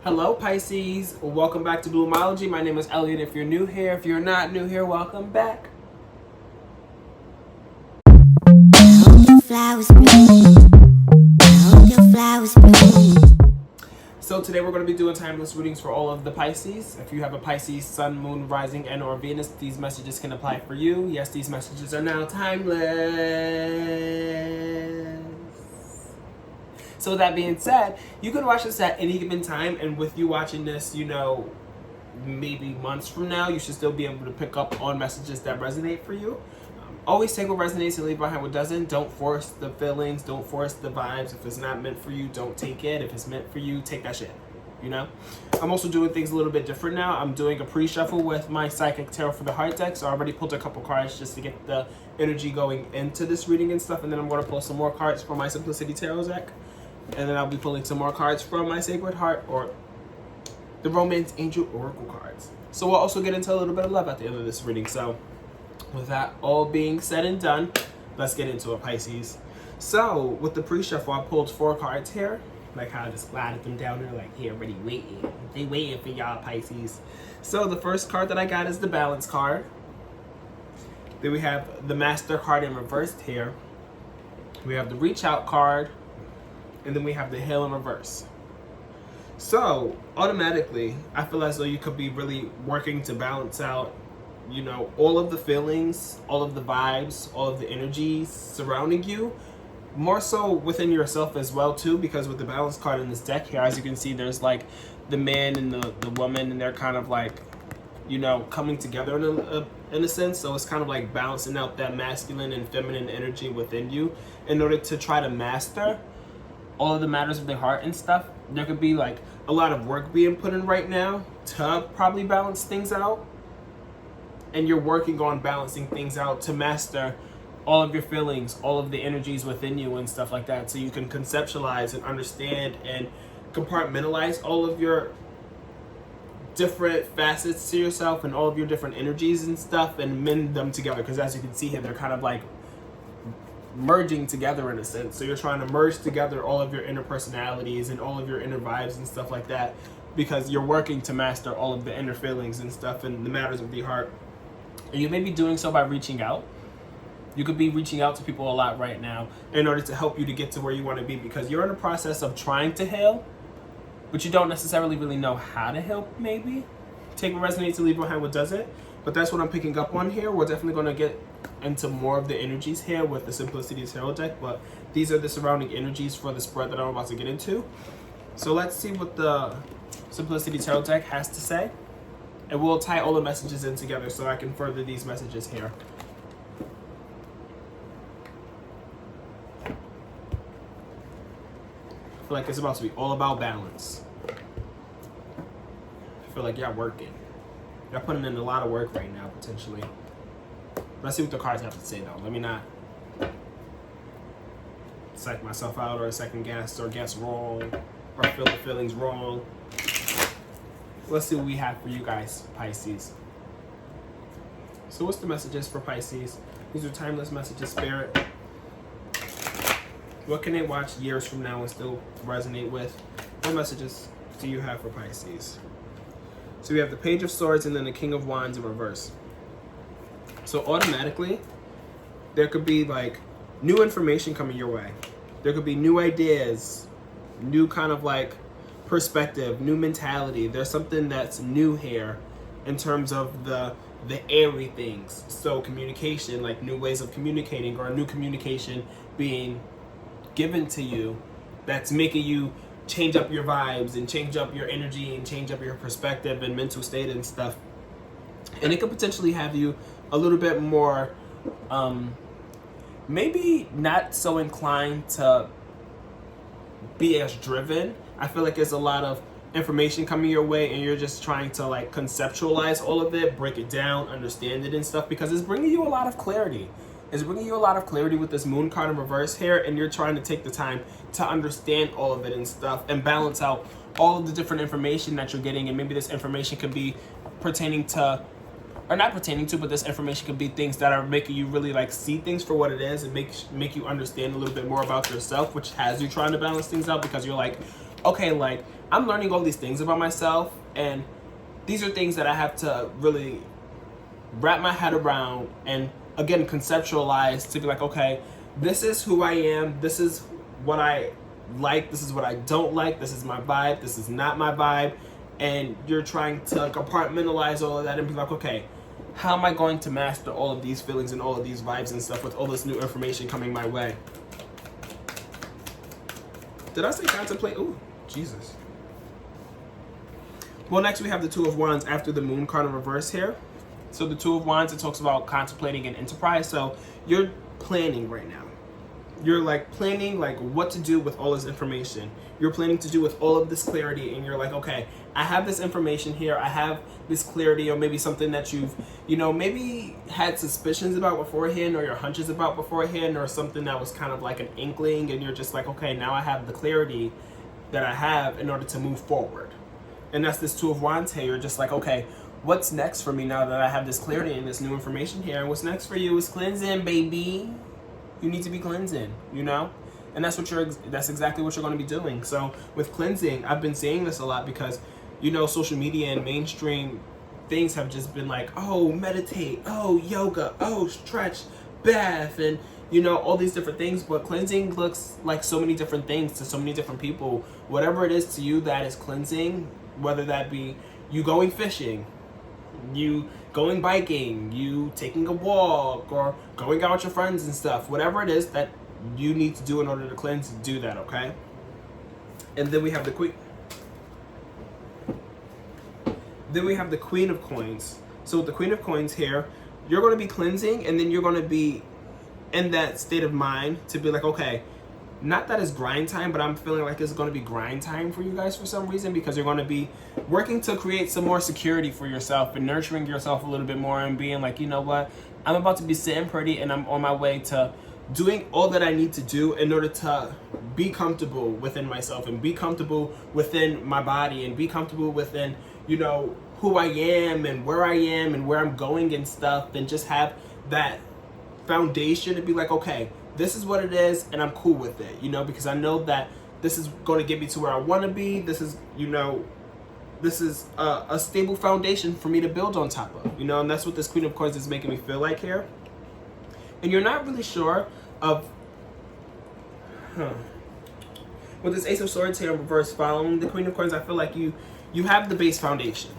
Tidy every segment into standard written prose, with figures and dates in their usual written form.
Hello Pisces, welcome back to Bloomology. My name is Elliott. If you're new here, if you're not new here, welcome back. So today we're going to be doing timeless readings for all of the Pisces. If you have a Pisces Sun, Moon, Rising, and or Venus, these messages can apply for you. Yes, these messages are now timeless. So with that being said, you can watch this at any given time, and with you watching this, maybe months from now, you should still be able to pick up on messages that resonate for you. Always take what resonates and leave behind what doesn't. Don't force the feelings, don't force the vibes. If it's not meant for you, don't take it. If it's meant for you, take that shit. I'm also doing things a little bit different now. I'm doing a pre-shuffle with my Psychic Tarot for the Heart deck. So I already pulled a couple cards just to get the energy going into this reading and stuff. And then I'm going to pull some more cards for my Simplicity Tarot deck. And then I'll be pulling some more cards from my Sacred Heart or the Romance Angel Oracle cards. So we'll also get into a little bit of love at the end of this reading. So with that all being said and done, let's get into it, Pisces. So with the pre-shuffle, I pulled 4 cards here. Like how I just glided them down there, like here, already waiting. They waiting for y'all, Pisces. So the first card that I got is the Balance card. Then we have the Master card in reversed here. We have the Reach Out card. And then we have the Heal in reverse. So automatically, I feel as though you could be really working to balance out, all of the feelings, all of the vibes, all of the energies surrounding you. More so within yourself as well too, because with the Balance card in this deck here, as you can see, there's like the man and the woman, and they're kind of like, coming together in a sense. So it's kind of like balancing out that masculine and feminine energy within you in order to try to master all of the matters of the heart and stuff. There could be like a lot of work being put in right now to probably balance things out. And you're working on balancing things out to master all of your feelings, all of the energies within you and stuff like that. So you can conceptualize and understand and compartmentalize all of your different facets to yourself and all of your different energies and stuff and mend them together. Because as you can see here, they're kind of like merging together in a sense. So you're trying to merge together all of your inner personalities and all of your inner vibes and stuff like that, because you're working to master all of the inner feelings and stuff and the matters of the heart. And you may be doing so by reaching out. You could be reaching out to people a lot right now in order to help you to get to where you want to be, because you're in the process of trying to heal, but you don't necessarily really know how to heal. Maybe take what resonates and leave behind what doesn't. But that's what I'm picking up on here. We're definitely going to get into more of the energies here with the Simplicity Tarot deck, but these are the surrounding energies for the spread that I'm about to get into. So let's see what the Simplicity Tarot deck has to say, and we'll tie all the messages in together so I can further these messages here. I feel like it's about to be all about balance. I feel like y'all working. Y'all putting in a lot of work right now, potentially. Let's see what the cards have to say, though. Let me not psych myself out or second guess or guess wrong or feel the feelings wrong. Let's see what we have for you guys, Pisces. So what's the messages for Pisces? These are timeless messages, Spirit. What can they watch years from now and still resonate with? What messages do you have for Pisces? So we have the Page of Swords and then the King of Wands in reverse. So automatically, there could be like new information coming your way. There could be new ideas, new kind of like perspective, new mentality. There's something that's new here in terms of the airy things. So communication, like new ways of communicating, or a new communication being given to you that's making you change up your vibes and change up your energy and change up your perspective and mental state and stuff. And it could potentially have you a little bit more maybe not so inclined to be as driven. I feel like there's a lot of information coming your way and you're just trying to like conceptualize all of it, break it down, understand it and stuff, because it's bringing you a lot of clarity. It's bringing you a lot of clarity with this Moon card in reverse here, and you're trying to take the time to understand all of it and stuff and balance out all of the different information that you're getting. And maybe this information could be pertaining to, or not pertaining to, but this information could be things that are making you really like see things for what it is and make you understand a little bit more about yourself, which has you trying to balance things out, because you're like okay, like, I'm learning all these things about myself, and these are things that I have to really wrap my head around and, again, conceptualize to be like, okay, this is who I am, this is what I like, this is what I don't like, this is my vibe, this is not my vibe, and you're trying to compartmentalize all of that and be like, okay, how am I going to master all of these feelings and all of these vibes and stuff with all this new information coming my way? Did I say contemplate? Ooh, Jesus. Well, next we have the Two of Wands after the Moon card in reverse here. So the Two of Wands, it talks about contemplating an enterprise. So you're planning right now. You're like planning like what to do with all this information. You're planning to do with all of this clarity, and you're like, okay, I have this information here. I have this clarity, or maybe something that you've, maybe had suspicions about beforehand, or your hunches about beforehand, or something that was kind of like an inkling, and you're just like, okay, now I have the clarity that I have in order to move forward. And that's this Two of Wands here. You're just like, okay, what's next for me now that I have this clarity and this new information here? And what's next for you is cleansing, baby. You need to be cleansing, and that's exactly what you're going to be doing. So with cleansing, I've been saying this a lot because, social media and mainstream things have just been like, oh, meditate, oh, yoga, oh, stretch, bath, and all these different things. But cleansing looks like so many different things to so many different people. Whatever it is to you that is cleansing, whether that be you going fishing, you going biking, you taking a walk, or going out with your friends and stuff, whatever it is that you need to do in order to cleanse, do that, okay? And then we have the Queen. Then we have the Queen of Coins. So with the Queen of Coins here, you're going to be cleansing, and then you're going to be in that state of mind to be like, okay, not that it's grind time, but I'm feeling like it's going to be grind time for you guys for some reason, because you're going to be working to create some more security for yourself and nurturing yourself a little bit more and being like, you know what, I'm about to be sitting pretty and I'm on my way to doing all that I need to do in order to be comfortable within myself and be comfortable within my body and be comfortable within, who I am and where I'm going and stuff, and just have that foundation to be like, okay, this is what it is, and I'm cool with it, because I know that this is going to get me to where I want to be. This is, this is a stable foundation for me to build on top of, and that's what this Queen of Coins is making me feel like here. And you're not really sure of, with this Ace of Swords here in reverse following the Queen of Coins, I feel like you have the base foundation.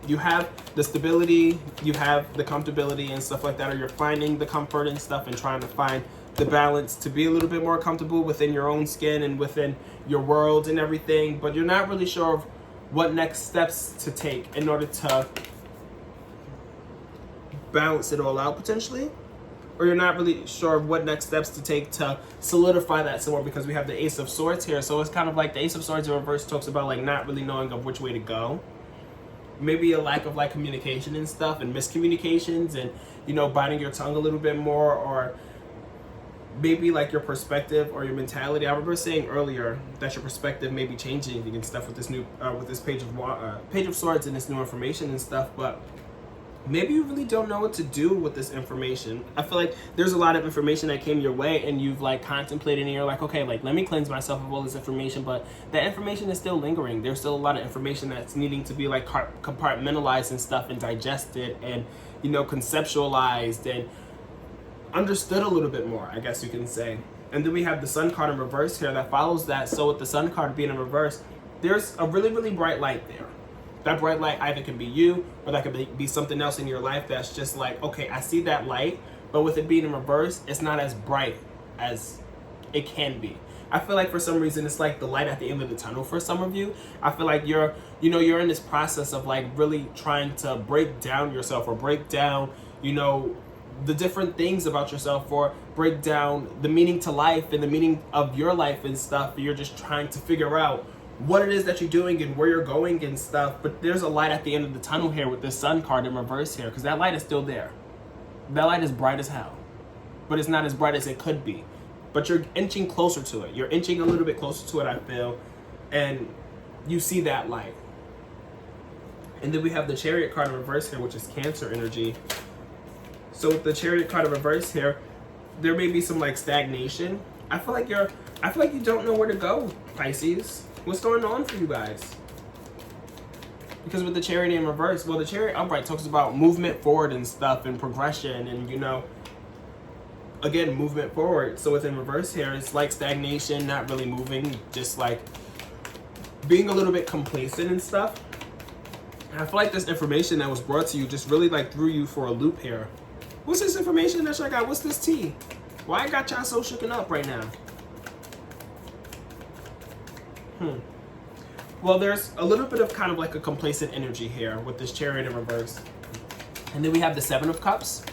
You have the stability, you have the comfortability and stuff like that, or you're finding the comfort and stuff and trying to find the balance to be a little bit more comfortable within your own skin and within your world and everything, but you're not really sure of what next steps to take in order to balance it all out potentially, or you're not really sure of what next steps to take to solidify that some more, because we have the Ace of Swords here. So it's kind of like the Ace of Swords in reverse talks about like not really knowing of which way to go. Maybe a lack of like communication and stuff, and miscommunications, and biting your tongue a little bit more, or maybe like your perspective or your mentality. I remember saying earlier that your perspective may be changing and stuff with this new with this Page of Swords and this new information and stuff, but maybe you really don't know what to do with this information. I feel like there's a lot of information that came your way, and you've like contemplated, and you're like, okay, like let me cleanse myself of all this information, but that information is still lingering. There's still a lot of information that's needing to be like compartmentalized and stuff, and digested, and conceptualized and understood a little bit more, I guess you can say. And then we have the Sun card in reverse here that follows that. So with the Sun card being in reverse, there's a really, really bright light there. That bright light either can be you, or that could be something else in your life that's just like, okay, I see that light, but with it being in reverse, it's not as bright as it can be. I feel like for some reason it's like the light at the end of the tunnel for some of you. I feel like you're in this process of like really trying to break down yourself, or break down, the different things about yourself, or break down the meaning to life and the meaning of your life and stuff. You're just trying to figure out what it is that you're doing and where you're going and stuff. But there's a light at the end of the tunnel here with this Sun card in reverse here, because that light is still there. That light is bright as hell, but it's not as bright as it could be. But you're inching closer to it. You're inching a little bit closer to it, I feel, and you see that light. And then we have the Chariot card in reverse here, which is Cancer energy. So with the Chariot card in reverse here, there may be some like stagnation I feel like you don't know where to go, Pisces. What's going on for you guys? Because with the Chariot in reverse, well, the Chariot upright talks about movement forward and stuff and progression and, you know, again, movement forward. So within reverse here, it's like stagnation, not really moving, just like being a little bit complacent and stuff. And I feel like this information that was brought to you just really like threw you for a loop here. What's this information that y'all got? What's this tea? Why I got y'all so shooken up right now? Well, there's a little bit of kind of like a complacent energy here with this Chariot in reverse. And then we have the Seven of Cups.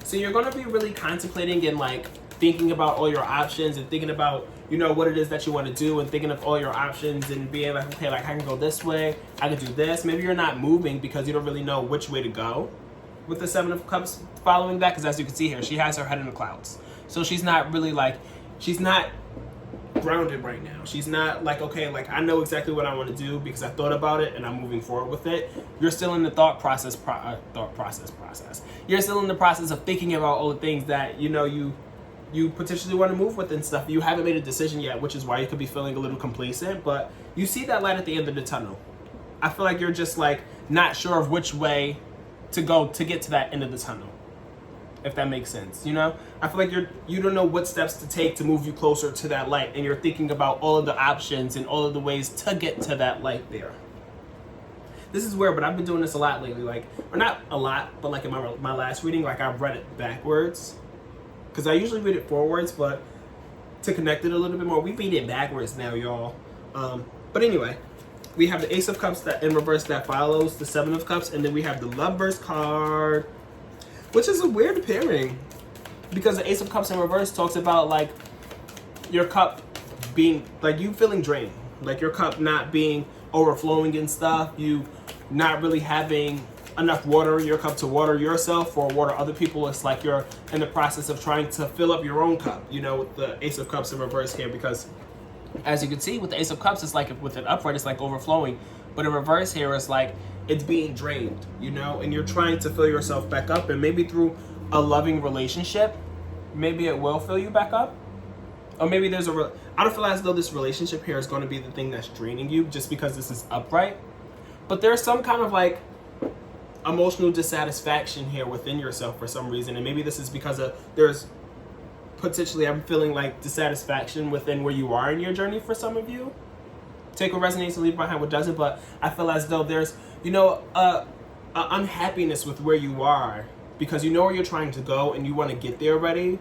So you're going to be really contemplating and like thinking about all your options and thinking about, you know, what it is that you want to do and thinking of all your options and being like, okay, like I can go this way, I can do this. Maybe you're not moving because you don't really know which way to go with the Seven of Cups following that. Because as you can see here, she has her head in the clouds. So she's not really like, she's not grounded right now. She's not like, okay, like I know exactly what I want to do because I thought about it and I'm moving forward with it. You're still in the thought process. You're still in the process of thinking about all the things that, you know, you potentially want to move with and stuff. You haven't made a decision yet, which is why you could be feeling a little complacent, but you see that light at the end of the tunnel. I feel like you're just like not sure of which way to go to get to that end of the tunnel, if that makes sense. You know, I feel like you don't know what steps to take to move you closer to that light, and you're thinking about all of the options and all of the ways to get to that light there. This is weird, but I've been doing this a lot lately, like, or not a lot, but like in my last reading, like I've read it backwards because I usually read it forwards, but to connect it a little bit more, we read it backwards now, y'all. But anyway, we have the Ace of Cups that in reverse that follows the Seven of Cups, and then we have the Lovers card, which is a weird pairing because the Ace of Cups in reverse talks about like your cup being like you feeling drained, like your cup not being overflowing and stuff, you not really having enough water in your cup to water yourself or water other people. It's like you're in the process of trying to fill up your own cup, you know, with the Ace of Cups in reverse here, because as you can see with the Ace of Cups, it's like with an upright, it's like overflowing, but in reverse here, it's like it's being drained, you know, and you're trying to fill yourself back up, and maybe through a loving relationship, maybe it will fill you back up. Or maybe there's I don't feel as though this relationship here is going to be the thing that's draining you just because this is upright. But there's some kind of like emotional dissatisfaction here within yourself for some reason. And maybe this is because there's potentially, I'm feeling like dissatisfaction within where you are in your journey for some of you. Take what resonates and leave behind what doesn't. But I feel as though there's, you know, a unhappiness with where you are because you know where you're trying to go and you want to get there already,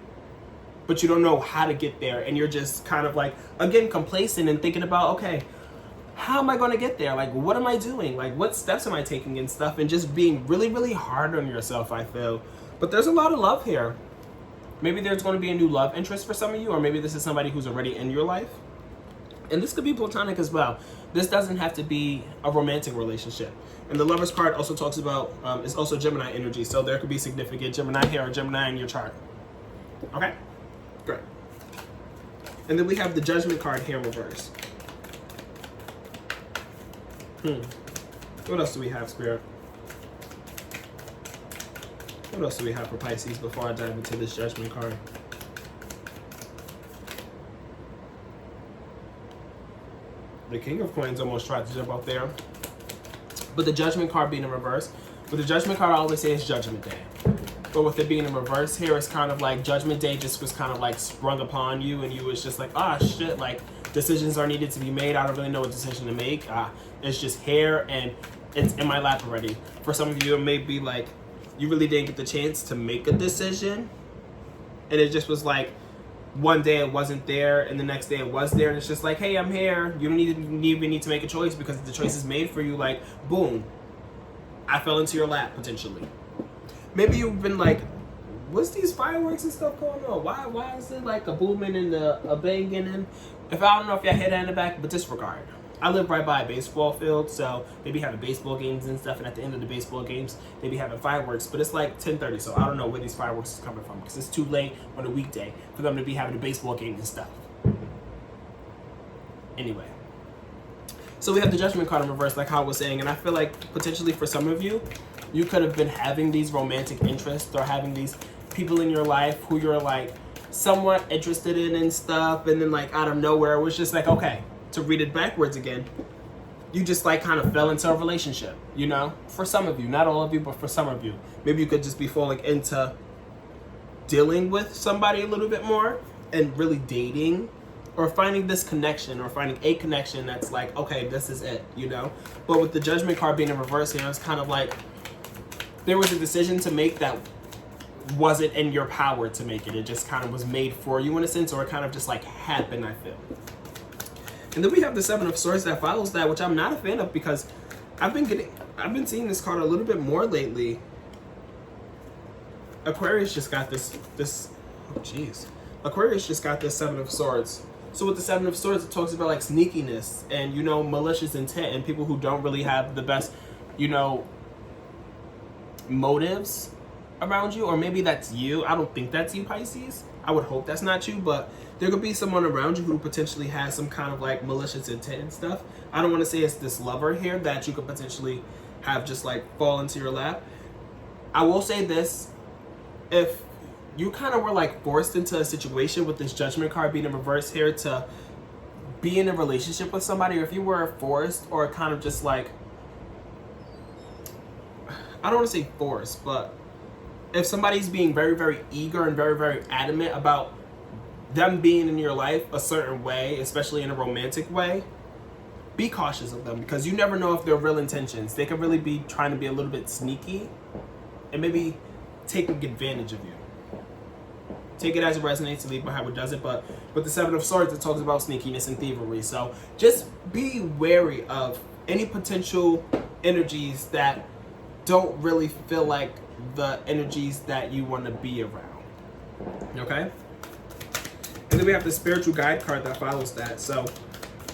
but you don't know how to get there. And you're just kind of like, again, complacent and thinking about, okay, how am I going to get there? Like, what am I doing? Like, what steps am I taking and stuff? And just being really, really hard on yourself, I feel. But there's a lot of love here. Maybe there's going to be a new love interest for some of you, or maybe this is somebody who's already in your life. And this could be platonic as well. This doesn't have to be a romantic relationship. And the Lovers card also talks about, it's also Gemini energy. So there could be significant Gemini here or Gemini in your chart. Okay, great. And then we have the Judgment card here in reverse. What else do we have, Spirit? What else do we have for Pisces before I dive into this Judgment card? The King of Coins almost tried to jump out there. But the Judgment card being in reverse. With the Judgment card, I always say it's Judgment Day. But with it being in reverse here, it's kind of like Judgment Day just was kind of like sprung upon you, and you was just like, ah, shit, like decisions are needed to be made. I don't really know what decision to make. It's just here and it's in my lap already. For some of you, it may be like you really didn't get the chance to make a decision, and it just was like one day it wasn't there and the next day it was there, and it's just like, hey, I'm here. You don't even need to make a choice because the choice is made for you. Like, boom, I fell into your lap potentially. Maybe you've been like, what's these fireworks and stuff going on? Why is it like a booming and a banging? And if I don't know if y'all hear that in the back, but disregard. I live right by a baseball field, so they be having baseball games and stuff, and at the end of the baseball games, they be having fireworks, but it's like 10:30, so I don't know where these fireworks is coming from, because it's too late on a weekday for them to be having a baseball game and stuff. Anyway. So we have the Judgment card in reverse, like how I was saying, and I feel like potentially for some of you, you could have been having these romantic interests or having these people in your life who you're like, somewhat interested in and stuff, and then like out of nowhere it was just like, okay, to read it backwards again, you just like kind of fell into a relationship, you know? For some of you, not all of you, but for some of you. Maybe you could just be falling into dealing with somebody a little bit more and really dating, or finding this connection, or finding a connection that's like, okay, this is it, you know? But with the Judgment card being in reverse here, it's kind of like there was a decision to make that wasn't in your power to make it. It just kind of was made for you in a sense, or it kind of just like happened, I feel. And then we have the Seven of Swords that follows that, which I'm not a fan of because I've been seeing this card a little bit more lately. Aquarius just got this, oh jeez. Aquarius just got this Seven of Swords. So with the Seven of Swords, it talks about like sneakiness and, you know, malicious intent and people who don't really have the best, you know, motives around you. Or maybe that's you. I don't think that's you, Pisces. I would hope that's not you, but there could be someone around you who potentially has some kind of like malicious intent and stuff. I don't want to say it's this lover here that you could potentially have just like fall into your lap. I will say this, if you kind of were like forced into a situation with this Judgment card being in reverse here to be in a relationship with somebody, or if you were forced or kind of just like, I don't want to say forced, but if somebody's being very, very eager and very, very adamant about them being in your life a certain way, especially in a romantic way, be cautious of them because you never know if they're real intentions. They could really be trying to be a little bit sneaky and maybe taking advantage of you. Take it as it resonates and leave behind what doesn't. But with the Seven of Swords, it talks about sneakiness and thievery. So just be wary of any potential energies that don't really feel like the energies that you want to be around. Okay? And then we have the Spiritual Guide card that follows that. So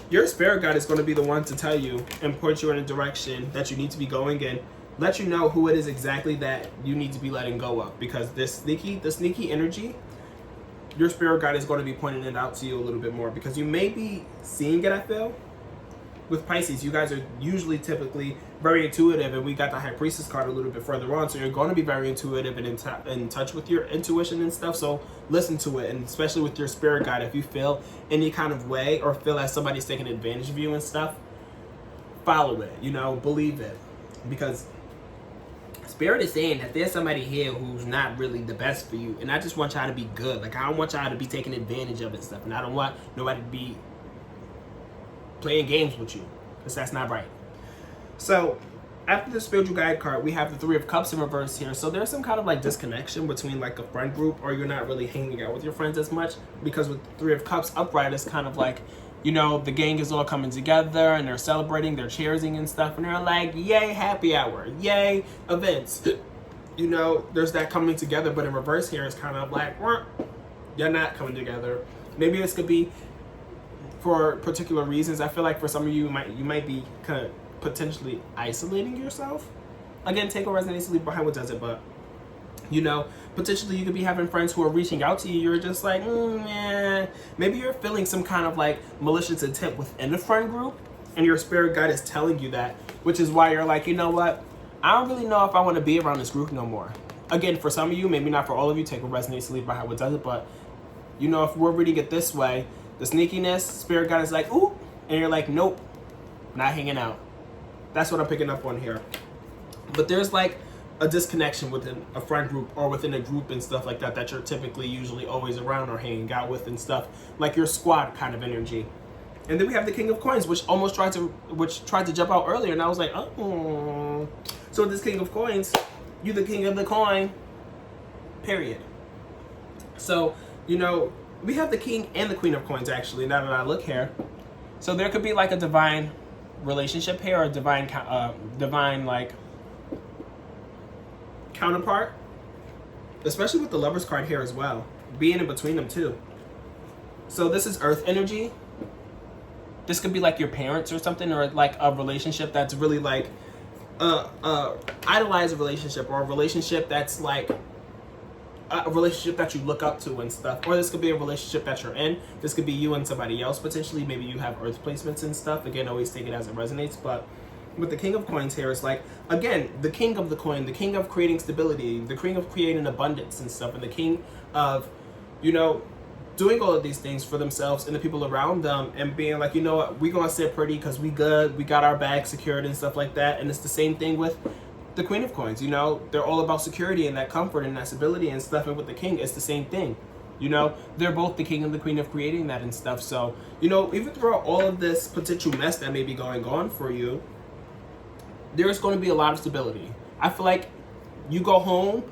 your spirit guide is going to be the one to tell you and point you in a direction that you need to be going in. Let you know who it is exactly that you need to be letting go of. Because the sneaky energy, your spirit guide is going to be pointing it out to you a little bit more. Because you may be seeing it, I feel. With Pisces, you guys are usually typically very intuitive, and we got the High Priestess card a little bit further on, so you're going to be very intuitive and in touch with your intuition and stuff. So listen to it, and especially with your spirit guide, if you feel any kind of way or feel like somebody's taking advantage of you and stuff, follow it, you know, believe it, because Spirit is saying that there's somebody here who's not really the best for you, and I just want y'all to be good. Like, I don't want y'all to be taking advantage of it and stuff, and I don't want nobody to be playing games with you, because that's not right. So after the Spiritual Guide card, we have the Three of Cups in reverse here. So there's some kind of like disconnection between like a friend group, or you're not really hanging out with your friends as much, because with the Three of Cups upright, it's kind of like, you know, the gang is all coming together and they're celebrating, they're cheersing and stuff, and they're like, yay, happy hour, yay, events. You know, there's that coming together, but in reverse here, it's kind of like, you're not coming together. Maybe this could be for particular reasons. I feel like for some of you, you might be kind of potentially isolating yourself. Again, take what resonates, leave behind what doesn't, but you know, potentially you could be having friends who are reaching out to you. You're just like, yeah. Maybe you're feeling some kind of like malicious intent within the friend group, and your spirit guide is telling you that, which is why you're like, you know what? I don't really know if I want to be around this group no more. Again, for some of you, maybe not for all of you, take what resonates, leave behind what doesn't, but you know, if we're reading it this way, the sneakiness, spirit guide is like, ooh, and you're like, nope, not hanging out. That's what I'm picking up on here. But there's like a disconnection within a friend group or within a group and stuff like that, that you're typically usually always around or hanging out with and stuff, like your squad kind of energy. And then we have the King of Coins, which tried to jump out earlier, and I was like, oh. So with this King of Coins, you're the king of the coin, period. So, you know, we have the King and the Queen of Coins, actually, now that I look here. So there could be like a divine relationship here, or a divine like counterpart, especially with the Lovers card here as well, being in between them too. So this is earth energy. This could be like your parents or something, or like a relationship that's really like idolized relationship, or a relationship that's like a relationship that you look up to and stuff. Or this could be a relationship that you're in. This could be you and somebody else potentially. Maybe you have earth placements and stuff. Again, always take it as it resonates. But with the King of Coins here, it's like, again, the king of the coin, the king of creating stability, the king of creating abundance and stuff, and the king of you know, doing all of these things for themselves and the people around them, and being like, you know what, we gonna sit pretty because we good, we got our bag secured and stuff like that. And it's the same thing with the Queen of Coins. You know, they're all about security and that comfort and that stability and stuff. And with the King, it's the same thing. You know, they're both the King and the Queen of creating that and stuff. So, you know, even throughout all of this potential mess that may be going on for you, there's going to be a lot of stability. I feel like you go home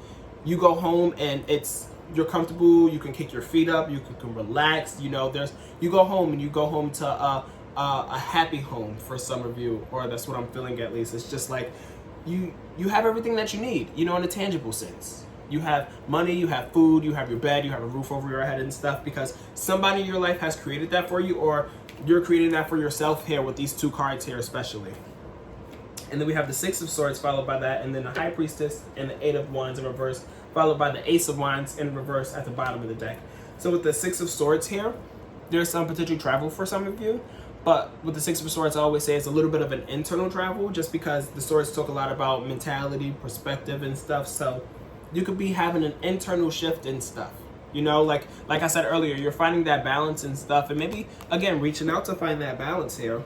and you're comfortable, you can kick your feet up, you can relax. You know, you go home to a happy home for some of you, or that's what I'm feeling at least. It's just like you have everything that you need, you know, in a tangible sense. You have money, you have food, you have your bed, you have a roof over your head and stuff, because somebody in your life has created that for you, or you're creating that for yourself here with these 2 cards here especially. And then we have the 6 of Swords followed by that, and then the High Priestess and the 8 of Wands in reverse, followed by the Ace of Wands in reverse at the bottom of the deck. So with the 6 of Swords here, there's some potential travel for some of you. But with the 6 of Swords, I always say it's a little bit of an internal travel, just because the Swords talk a lot about mentality, perspective, and stuff. So you could be having an internal shift and stuff. You know, like I said earlier, you're finding that balance and stuff, and maybe again reaching out to find that balance here.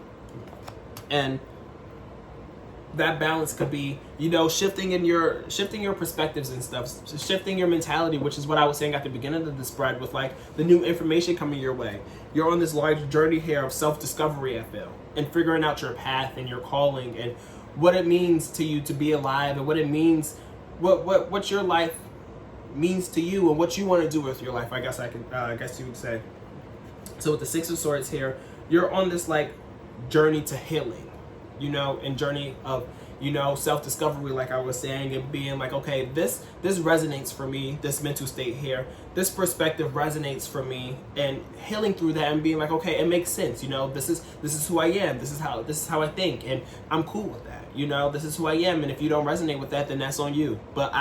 And that balance could be, you know, shifting your perspectives and stuff, shifting your mentality, which is what I was saying at the beginning of the spread with like the new information coming your way. You're on this large journey here of self-discovery, I feel, and figuring out your path and your calling and what it means to you to be alive, and what it means, what your life means to you, and what you want to do with your life. I guess you would say. So with the 6 of Swords here, you're on this like journey to healing, you know, and journey of, you know, self-discovery, like I was saying, and being like, okay, this resonates for me, this mental state here, this perspective resonates for me, and healing through that and being like, okay, it makes sense, you know, this is who I am, this is how I think, and I'm cool with that, you know, this is who I am, and if you don't resonate with that, then that's on you. But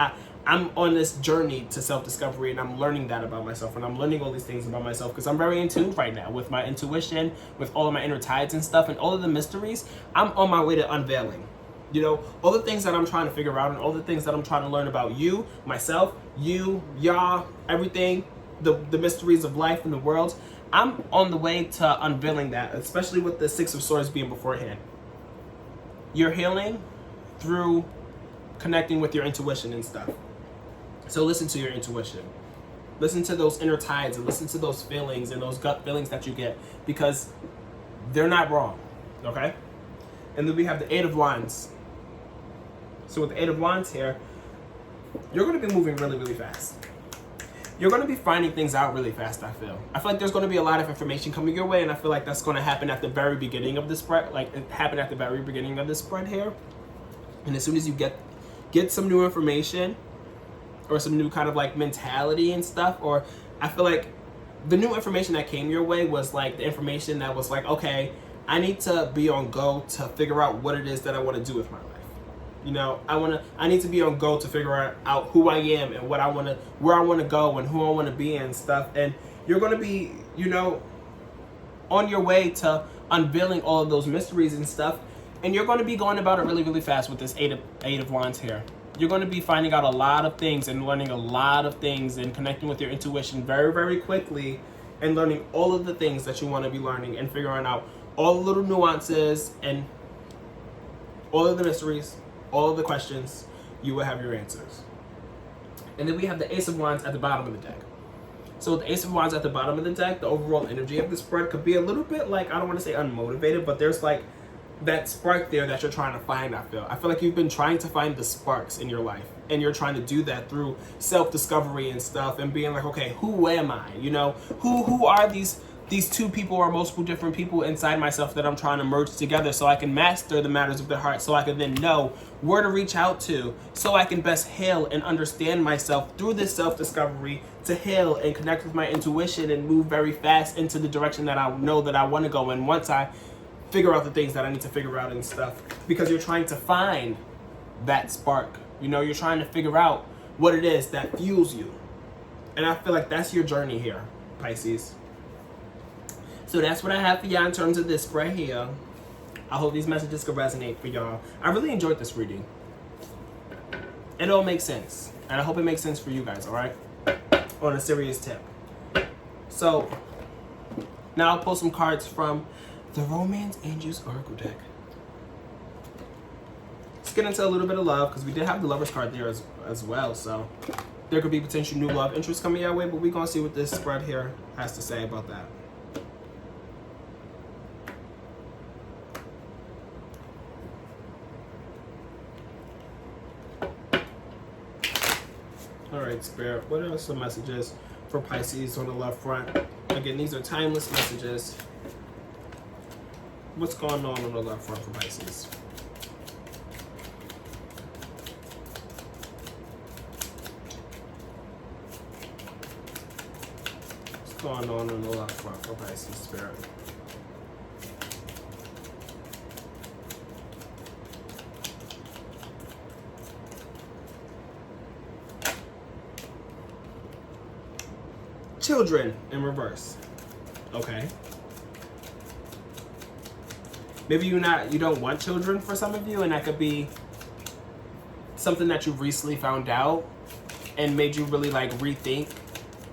I'm on this journey to self-discovery, and I'm learning that about myself, and I'm learning all these things about myself because I'm very in tune right now with my intuition, with all of my inner tides and stuff, and all of the mysteries. I'm on my way to unveiling. You know, all the things that I'm trying to figure out, and all the things that I'm trying to learn about you, myself, you, y'all, everything, the mysteries of life and the world. I'm on the way to unveiling that, especially with the 6 of Swords being beforehand. You're healing through connecting with your intuition and stuff. So listen to your intuition. Listen to those inner tides, and listen to those feelings and those gut feelings that you get, because they're not wrong, okay? And then we have the 8 of Wands. So with the 8 of Wands here, you're going to be moving really, really fast. You're going to be finding things out really fast, I feel. I feel like there's going to be a lot of information coming your way, and I feel like that's going to happen at the very beginning of the spread. Like, it happened at the very beginning of the spread here. And as soon as you get some new information, or some new kind of like mentality and stuff, or I feel like the new information that came your way was like the information that was like, okay, I need to be on go to figure out what it is that I want to do with my life. You know, I need to be on go to figure out who I am and where I want to go and who I want to be and stuff. And you're going to be, you know, on your way to unveiling all of those mysteries and stuff. And you're going to be going about it really, really fast with this 8 of Wands here. You're going to be finding out a lot of things and learning a lot of things and connecting with your intuition very, very quickly, and learning all of the things that you want to be learning and figuring out all the little nuances and all of the mysteries, all of the questions. You will have your answers. And then we have the Ace of Wands at the bottom of the deck. So with the Ace of Wands at the bottom of the deck, the overall energy of the spread could be a little bit like, I don't want to say unmotivated, but there's like that spark there that you're trying to find. I feel like you've been trying to find the sparks in your life, and you're trying to do that through self-discovery and stuff, and being like, okay, who am I? You know, who are these 2 people or multiple different people inside myself that I'm trying to merge together, so I can master the matters of the heart, so I can then know where to reach out to, so I can best heal and understand myself through this self-discovery, to heal and connect with my intuition and move very fast into the direction that I know that I want to go in once I figure out the things that I need to figure out and stuff. Because you're trying to find that spark. You know, you're trying to figure out what it is that fuels you. And I feel like that's your journey here, Pisces. So that's what I have for y'all in terms of this spread here. I hope these messages could resonate for y'all. I really enjoyed this reading. It all makes sense. And I hope it makes sense for you guys, alright? On a serious tip. So now I'll pull some cards from the Romance Angels Oracle deck. Let's get into a little bit of love, because we did have the Lover's card there as well. So there could be potential new love interest coming our way, but we're going to see what this spread here has to say about that. All right, Spirit, what are some messages for Pisces on the love front? Again, these are timeless messages. What's going on the love front for Pisces? What's going on the love front for Pisces, Spirit? Children in reverse. Okay. Maybe you don't want children for some of you, and that could be something that you recently found out and made you really like rethink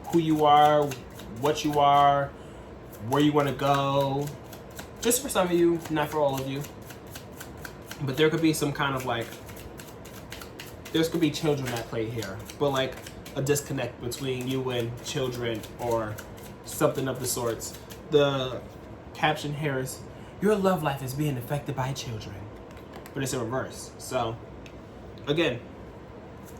who you are, what you are, where you want to go. Just for some of you, not for all of you. But there could be some kind of like, there could be children at play here, but like a disconnect between you and children or something of the sorts. The caption here is, your love life is being affected by children, but it's in reverse. So again,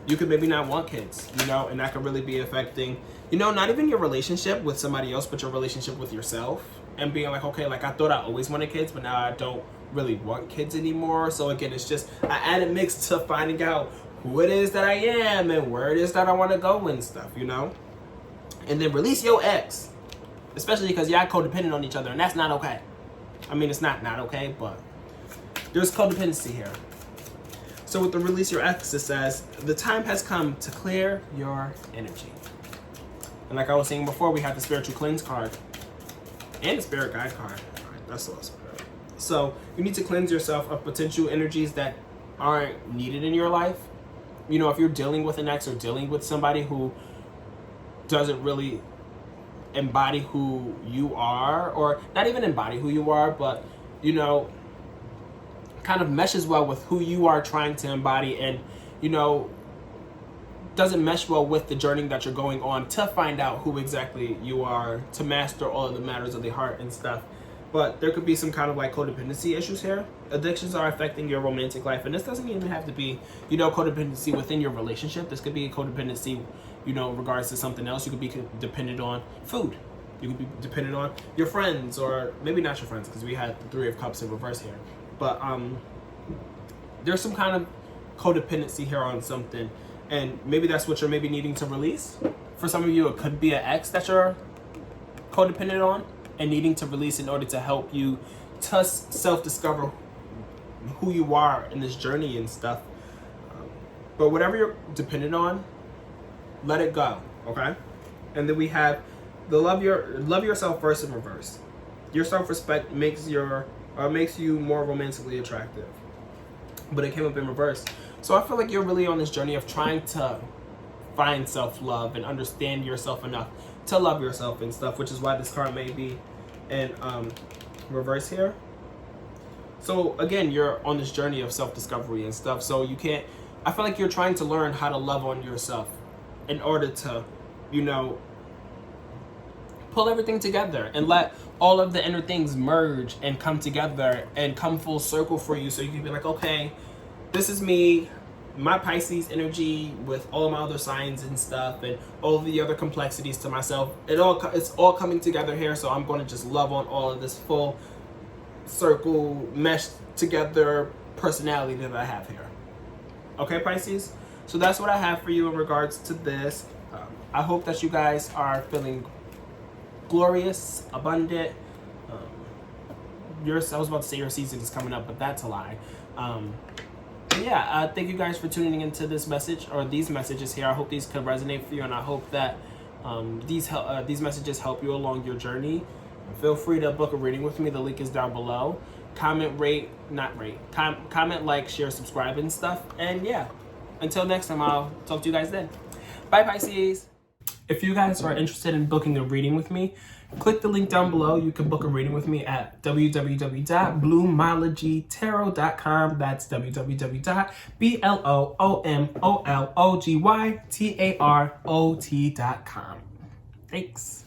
you could maybe not want kids, you know, and that could really be affecting, you know, not even your relationship with somebody else, but your relationship with yourself, and being like, okay, like I thought I always wanted kids, but now I don't really want kids anymore. So again, it's just an added mix to finding out who it is that I am and where it is that I want to go and stuff, you know? And then release your ex, especially because y'all codependent on each other, and that's not okay. I mean, it's not okay, but there's codependency here. So with the release your ex, it says, the time has come to clear your energy. And like I was saying before, we have the spiritual cleanse card and the spirit guide card. All right, that's the last spirit. So you need to cleanse yourself of potential energies that aren't needed in your life. You know, if you're dealing with an ex or dealing with somebody who doesn't really embody who you are, or not even embody who you are, but, you know, kind of meshes well with who you are trying to embody, and, you know, doesn't mesh well with the journey that you're going on to find out who exactly you are, to master all of the matters of the heart and stuff. But there could be some kind of like codependency issues here. Addictions are affecting your romantic life. And this doesn't even have to be, you know, codependency within your relationship. This could be codependency, you know, in regards to something else. You could be dependent on food. You could be dependent on your friends, or maybe not your friends, because we had the Three of Cups in reverse here. But there's some kind of codependency here on something. And maybe that's what you're maybe needing to release. For some of you, it could be an ex that you're codependent on and needing to release in order to help you to self-discover who you are in this journey and stuff. But whatever you're dependent on, let it go, okay? And then we have the love yourself first in reverse. Your self-respect makes you more romantically attractive. But it came up in reverse. So I feel like you're really on this journey of trying to find self-love and understand yourself enough to love yourself and stuff, which is why this card may be in reverse here. So again, you're on this journey of self-discovery and stuff. So you can't, I feel like you're trying to learn how to love on yourself in order to, you know, pull everything together and let all of the inner things merge and come together and come full circle for you. So you can be like, okay, this is me, my Pisces energy with all my other signs and stuff and all the other complexities to myself. It's all coming together here. So I'm going to just love on all of this full circle, meshed together personality that I have here. Okay, Pisces? So that's what I have for you in regards to this. I hope that you guys are feeling glorious, abundant. I was about to say your season is coming up, but that's a lie. Yeah, thank you guys for tuning into this message, or these messages here. I hope these could resonate for you, and I hope that these messages help you along your journey. Feel free to book a reading with me. The link is down below. Comment, comment, like, share, subscribe, and stuff. And yeah, until next time, I'll talk to you guys then. Bye, Pisces. If you guys are interested in booking a reading with me, click the link down below. You can book a reading with me at www.bloomologytarot.com. That's www.bloomologytarot.com. Thanks.